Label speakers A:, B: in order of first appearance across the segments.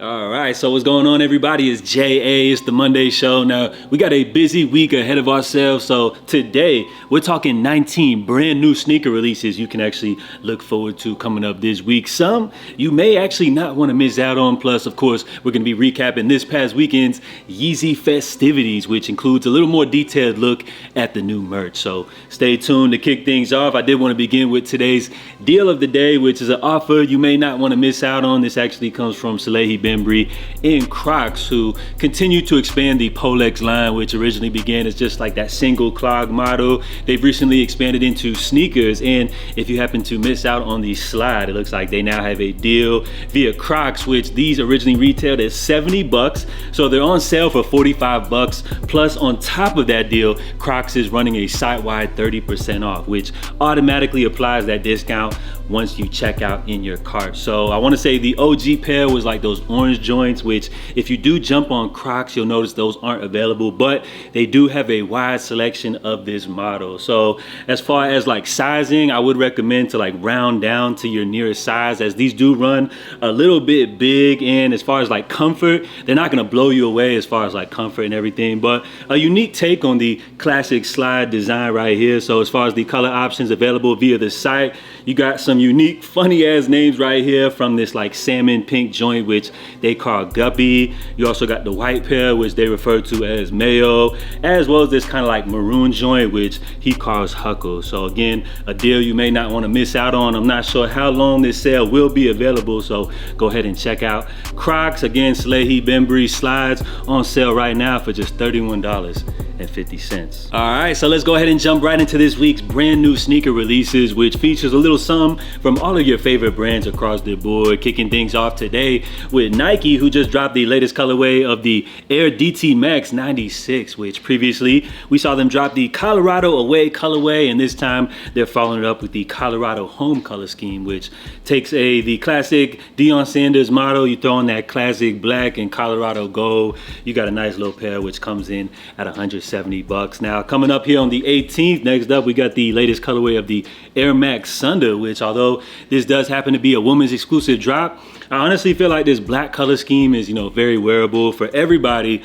A: All right, so what's going on, everybody? It's JA. It's the Monday show. Now, we got a busy week ahead of ourselves. So today, we're talking 19 brand new sneaker releases you can actually look forward to coming up this week. Some you may actually not want to miss out on. Plus, of course, we're going to be recapping this past weekend's Yeezy festivities, which includes a little more detailed look at the new merch. So stay tuned to kick things off. I did want to begin with today's deal of the day, which is an offer you may not want to miss out on. This actually comes from Salehi Bembry in Crocs, who continue to expand the Polex line, which originally began as just like that single clog model. They've recently expanded into sneakers, and if you happen to miss out on the slide, it looks like they now have a deal via Crocs, which these originally retailed at 70 bucks. So they're on sale for 45 bucks. Plus, on top of that deal, Crocs is running a site-wide 30% off, which automatically applies that discount once you check out in your cart. So I want to say the OG pair was like those orange joints, which if you do jump on Crocs, you'll notice those aren't available, but they do have a wide selection of this model. So as far as like sizing, I would recommend to like round down to your nearest size, as these do run a little bit big. And as far as like comfort, they're not going to blow you away as far as like comfort and everything, but a unique take on the classic slide design right here. So as far as the color options available via the site, you got some unique funny ass names right here, from this like salmon pink joint, which they call Guppy. You also got the white pair, which they refer to as Mayo, as well as this kind of like maroon joint, which he calls Huckle. So again, a deal you may not want to miss out on. I'm not sure how long this sale will be available, so go ahead and check out Crocs. Again, Salehi Bembry slides on sale right now for just $31.50. All right, so let's go ahead and jump right into this week's brand new sneaker releases, which features a little sum from all of your favorite brands across the board. Kicking things off today with Nike, who just dropped the latest colorway of the Air DT Max 96, which previously we saw them drop the Colorado away colorway, and this time they're following it up with the Colorado home color scheme, which takes the classic Deion Sanders model. You throw in that classic black and Colorado gold, you got a nice little pair, which comes in at 170 bucks. Now, coming up here on the 18th, next up we got the latest colorway of the Air Max Thunder, which, although this does happen to be a woman's exclusive drop, I honestly feel like this black color scheme is, very wearable for everybody.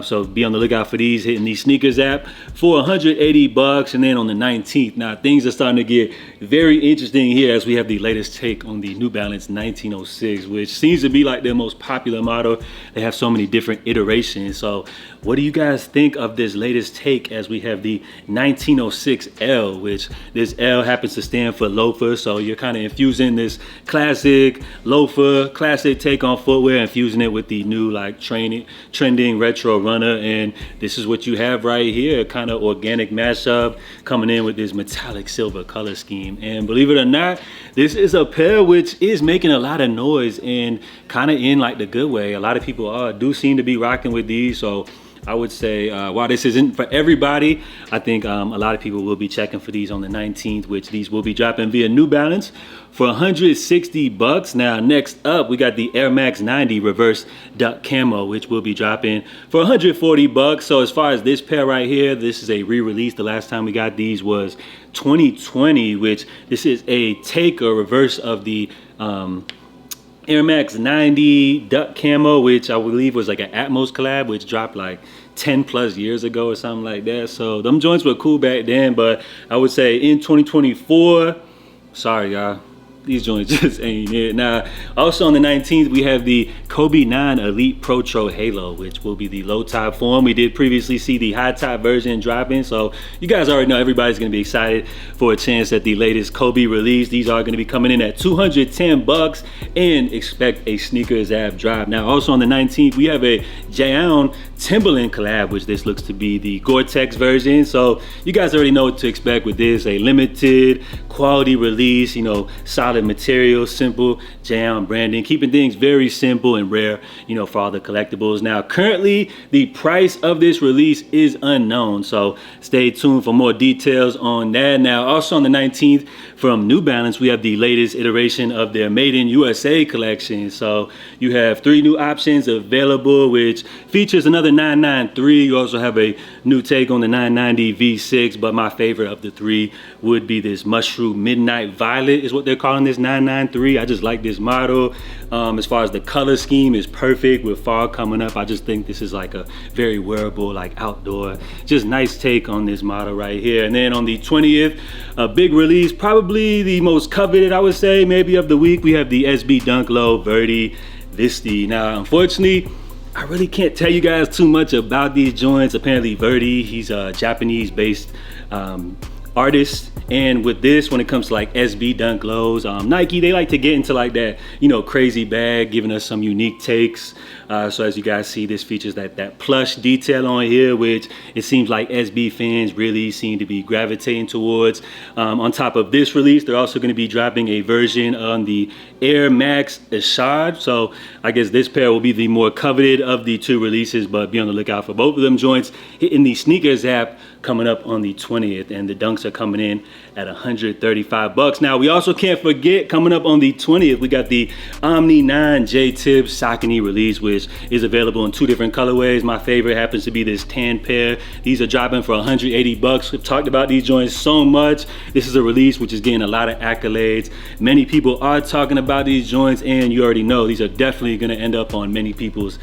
A: So be on the lookout for these hitting the sneakers app for 180 bucks. And then on the 19th, now things are starting to get very interesting here, as we have the latest take on the New Balance 1906, which seems to be like their most popular model. They have so many different iterations. So what do you guys think of this latest take, as we have the 1906L, which this L happens to stand for loafer. So you're kind of infusing this classic loafer, classic take on footwear, infusing it with the new like trending retro runner. And this is what you have right here, kind of organic mashup, coming in with this metallic silver color scheme. And believe it or not, this is a pair which is making a lot of noise, and kind of in like the good way. A lot of people do seem to be rocking with these. So I would say while this isn't for everybody, I think a lot of people will be checking for these on the 19th, which these will be dropping via New Balance for 160 bucks. Now, next up, we got the Air Max 90 Reverse Duck Camo, which will be dropping for 140 bucks. So as far as this pair right here, this is a re-release. The last time we got these was 2020, which this is a take or reverse of the Air Max 90 Duck Camo, which I believe was like an Atmos collab, which dropped like 10 plus years ago or something like that. So them joints were cool back then, but I would say in 2024, sorry y'all, these joints just ain't it. Now, also on the 19th, we have the Kobe 9 Elite Protro Halo, which will be the low top form. We did previously see the high top version dropping, so you guys already know everybody's gonna be excited for a chance at the latest Kobe release. These are gonna be coming in at 210 bucks, and expect a sneakers app drop. Now, also on the 19th, we have a Jayon Timberland collab, which this looks to be the Gore-Tex version. So you guys already know what to expect with this, a limited quality release, solid material, simple Jayon branding, keeping things very simple and rare, for all the collectibles. Now, currently, the price of this release is unknown, so stay tuned for more details on that. Now, also on the 19th, from New Balance, we have the latest iteration of their Made in USA collection. So you have 3 new options available, which features another 993. You also have a new take on the 990 V6, but my favorite of the 3 would be this mushroom True Midnight Violet is what they're calling this 993. I just like this model. As far as the color scheme is perfect with fall coming up. I just think this is like a very wearable, like outdoor, just nice take on this model right here. And then on the 20th, a big release, probably the most coveted, I would say, maybe of the week. We have the SB Dunk Low Verdi Visti. Now, unfortunately, I really can't tell you guys too much about these joints. Apparently Verdi, he's a Japanese-based artist, and with this, when it comes to like SB Dunk Lows, Nike, they like to get into like that, you know, crazy bag, giving us some unique takes. So as you guys see, this features that plush detail on here, which it seems like SB fans really seem to be gravitating towards. On top of this release, they're also going to be dropping a version on the Air Max Ishard. So I guess this pair will be the more coveted of the two releases, but be on the lookout for both of them joints hitting the sneakers app coming up on the 20th, and the dunks are coming in at $135. Now, we also can't forget, coming up on the 20th, we got the Omni 9 J-Tibbs Saucony release, which is available in two different colorways. My favorite happens to be this tan pair. These are dropping for $180. We've talked about these joints so much. This is a release which is getting a lot of accolades. Many people are talking about these joints, and you already know these are definitely going to end up on many people's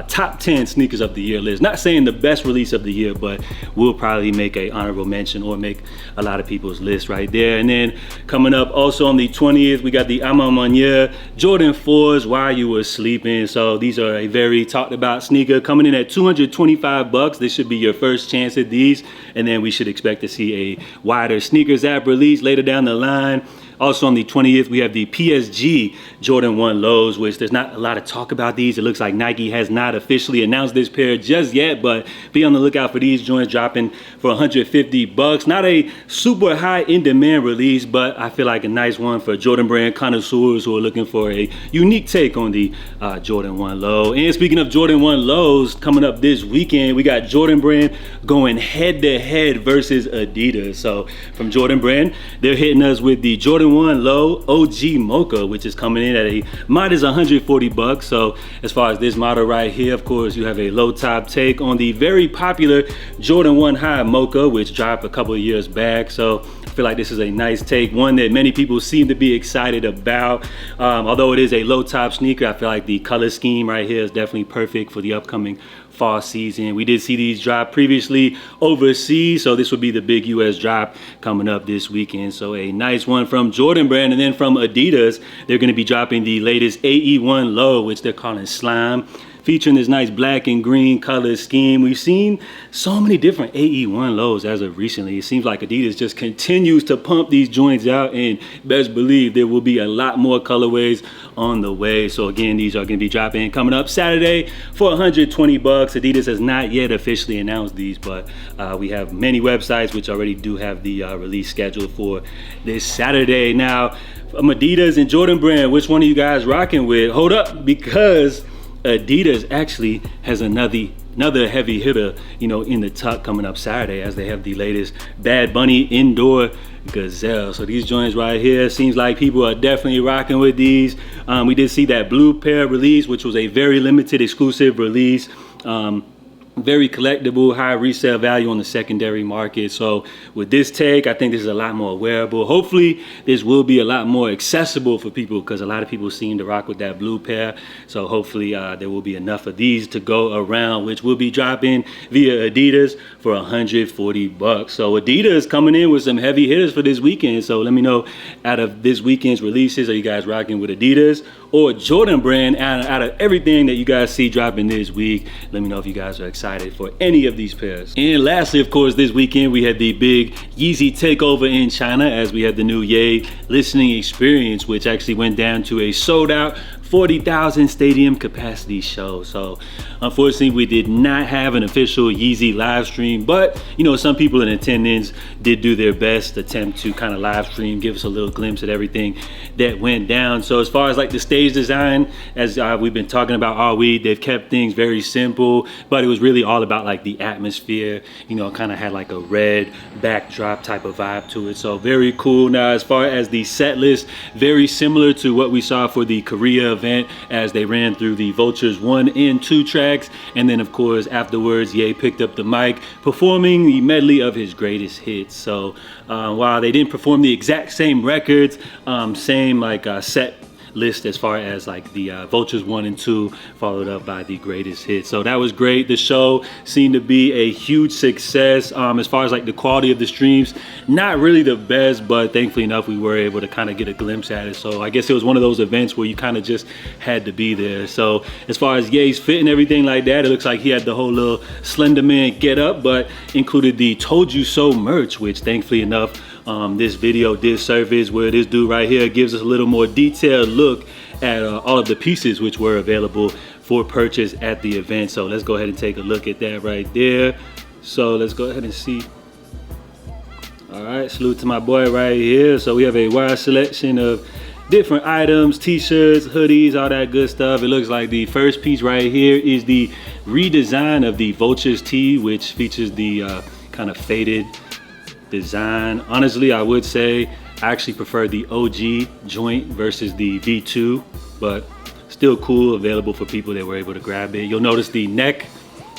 A: top 10 sneakers of the year list. Not saying the best release of the year, but we'll probably make a honorable mention or make a lot of people's list right there. And then coming up also on the 20th, we got the Amamanya Jordan 4s While You Were Sleeping. So these are a very talked about sneaker, coming in at $225. This should be your first chance at these, and then we should expect to see a wider sneakers app release later down the line. Also on the 20th, we have the PSG Jordan 1 Lows, which there's not a lot of talk about these. It looks like Nike has not officially announced this pair just yet, but be on the lookout for these joints dropping for $150. Not a super high in demand release, but I feel like a nice one for Jordan brand connoisseurs who are looking for a unique take on the Jordan 1 Low. And speaking of Jordan 1 Lows, coming up this weekend, we got Jordan brand going head to head versus Adidas. So from Jordan brand, they're hitting us with the Jordan 1 Low OG Mocha, which is coming in at a modest $140. So as far as this model right here, of course, you have a low top take on the very popular Jordan 1 High Mocha, which dropped a couple of years back. So I feel like this is a nice take, one that many people seem to be excited about. Although it is a low top sneaker, I feel like the color scheme right here is definitely perfect for the upcoming fall season. We did see these drop previously overseas, so this will be the big US drop coming up this weekend. So a nice one from Jordan brand. And then from Adidas, they're going to be dropping the latest AE1 Low, which they're calling Slime, featuring this nice black and green color scheme. We've seen so many different AE1 Lows as of recently. It seems like Adidas just continues to pump these joints out, and best believe there will be a lot more colorways on the way. So again, these are going to be dropping coming up Saturday for $120. Adidas has not yet officially announced these, but we have many websites which already do have the release scheduled for this Saturday. Now, from Adidas and Jordan brand, which one are you guys rocking with? Hold up, because Adidas actually has another heavy hitter, you know, in the tuck coming up Saturday, as they have the latest Bad Bunny Indoor Gazelle. So these joints right here, seems like people are definitely rocking with these. We did see that blue pair release, which was a very limited exclusive release. Very collectible, high resale value on the secondary market. So with this take, I think this is a lot more wearable. Hopefully this will be a lot more accessible for people, because a lot of people seem to rock with that blue pair. So hopefully there will be enough of these to go around, which will be dropping via Adidas for $140. So Adidas coming in with some heavy hitters for this weekend. So let me know, out of this weekend's releases, are you guys rocking with Adidas or Jordan brand? Out of everything that you guys see dropping this week, let me know if you guys are excited for any of these pairs. And lastly, of course, this weekend we had the big YEEZY takeover in China, as we had the new Ye listening experience, which actually went down to a sold out 40,000 stadium capacity show. So unfortunately, we did not have an official YEEZY live stream, but you know, some people in attendance did do their best attempt to kind of live stream, give us a little glimpse at everything that went down. So as far as like the stage design, as we've been talking about all week, they've kept things very simple, but it was really all about like the atmosphere. You know, it kind of had like a red backdrop type of vibe to it. So very cool. Now, as far as the set list, very similar to what we saw for the Korea event event as they ran through the Vultures 1 and 2 tracks. And then of course afterwards, Ye picked up the mic performing the medley of his greatest hits. So while they didn't perform the exact same records, same like set list as far as like the Vultures 1 and 2 followed up by the greatest hits. So that was great. The show seemed to be a huge success. As far as like the quality of the streams, not really the best, but thankfully enough we were able to kind of get a glimpse at it. So I guess it was one of those events where you kind of just had to be there. So as far as Ye's fit and everything like that, it looks like he had the whole little Slender Man get up, but included the Told You So merch, which thankfully enough this video did surface, where this dude right here gives us a little more detailed look at all of the pieces which were available for purchase at the event. So let's go ahead and take a look at that right there. So let's go ahead and see. All right, salute to my boy right here. So we have a wide selection of different items, t-shirts, hoodies, all that good stuff. It looks like the first piece right here is the redesign of the Vultures tee, which features the kind of faded design. Honestly, I would say I actually prefer the OG joint versus the V2, but still cool, available for people that were able to grab it. You'll notice the neck,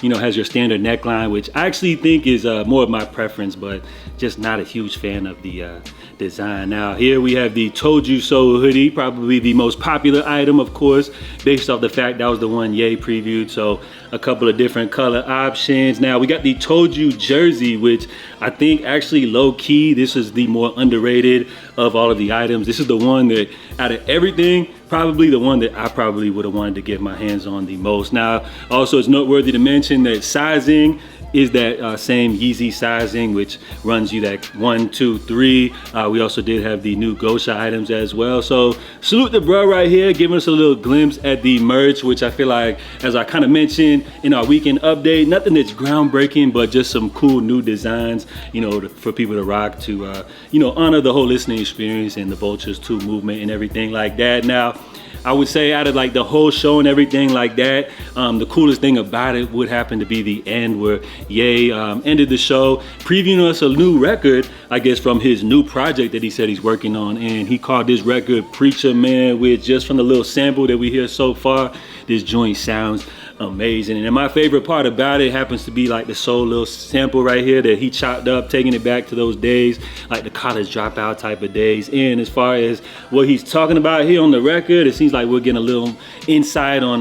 A: you know, has your standard neckline, which I actually think is more of my preference, but just not a huge fan of the design. Now here we have the Told You So hoodie, probably the most popular item, of course, based off the fact that was the one Ye previewed. So a couple of different color options. Now we got the Told You jersey, which I think actually low-key, this is the more underrated of all of the items. This is the one that out of everything, probably the one that I probably would have wanted to get my hands on the most. Now also it's noteworthy to mention that sizing is that same YEEZY sizing, which runs you that 1, 2, 3. We also did have the new Gosha items as well. So salute the bro right here, giving us a little glimpse at the merch, which I feel like, as I kind of mentioned in our weekend update, nothing that's groundbreaking, but just some cool new designs, you know, for people to rock to, you know, honor the whole listening experience and the Vultures 2 movement and everything like that. Now, I would say out of like the whole show and everything like that, the coolest thing about it would happen to be the end, where Ye ended the show previewing us a new record, I guess from his new project that he said he's working on, and he called this record Preacher Man, which just from the little sample that we hear so far, this joint sounds amazing. And my favorite part about it happens to be like the soul little sample right here that he chopped up, taking it back to those days, like the college dropout type of days. And as far as what he's talking about here on the record, it seems like we're getting a little insight on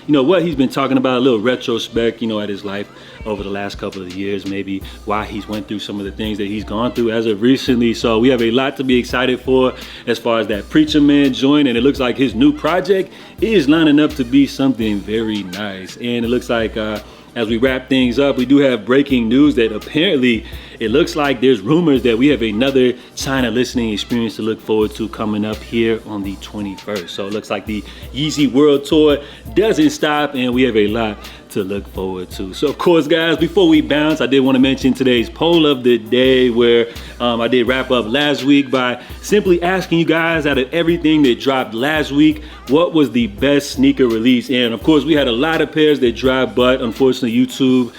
A: you know, what he's been talking about, a little retrospect, you know, at his life over the last couple of years, maybe why he's went through some of the things that he's gone through as of recently. So we have a lot to be excited for as far as that Preacher Man joint, and it looks like his new project is lining up to be something very nice. And it looks like as we wrap things up, we do have breaking news that apparently it looks like there's rumors that we have another China listening experience to look forward to coming up here on the 21st. So it looks like the YEEZY World Tour doesn't stop, and we have a lot to look forward to. So of course, guys, before we bounce, I did want to mention today's poll of the day, where I did wrap up last week by simply asking you guys, out of everything that dropped last week, what was the best sneaker release? And of course, we had a lot of pairs that dropped, but unfortunately YouTube,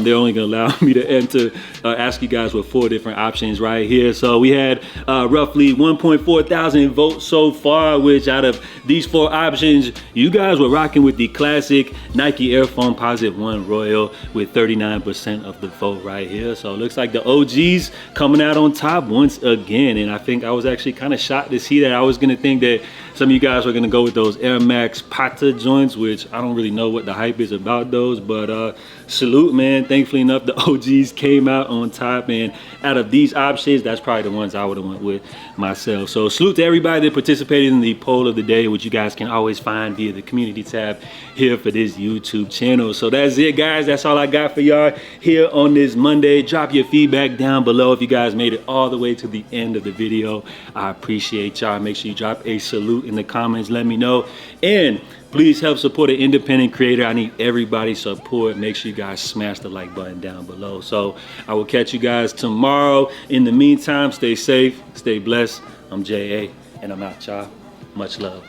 A: they're only gonna allow me to enter, ask you guys with 4 different options right here. So we had roughly 1.4 thousand votes so far, which out of these 4 options, you guys were rocking with the classic Nike Air Foamposite 1 Royal with 39% of the vote right here. So it looks like the OGs coming out on top once again. And I think I was actually kind of shocked to see that. I was gonna think that some of you guys were gonna go with those Air Max Pata joints, which I don't really know what the hype is about those, but salute, man. Thankfully enough, the OGs came out on top, and out of these options, that's probably the ones I would have went with myself. So salute to everybody that participated in the poll of the day, which you guys can always find via the community tab here for this YouTube channel. So that's it, guys. That's all I got for y'all here on this Monday. Drop your feedback down below if you guys made it all the way to the end of the video. I appreciate y'all. Make sure you drop a salute in the comments. Let me know. And please help support an independent creator. I need everybody's support. Make sure you guys smash the like button down below. So I will catch you guys tomorrow. In the meantime, stay safe, stay blessed. I'm J.A. and I'm out, y'all. Much love.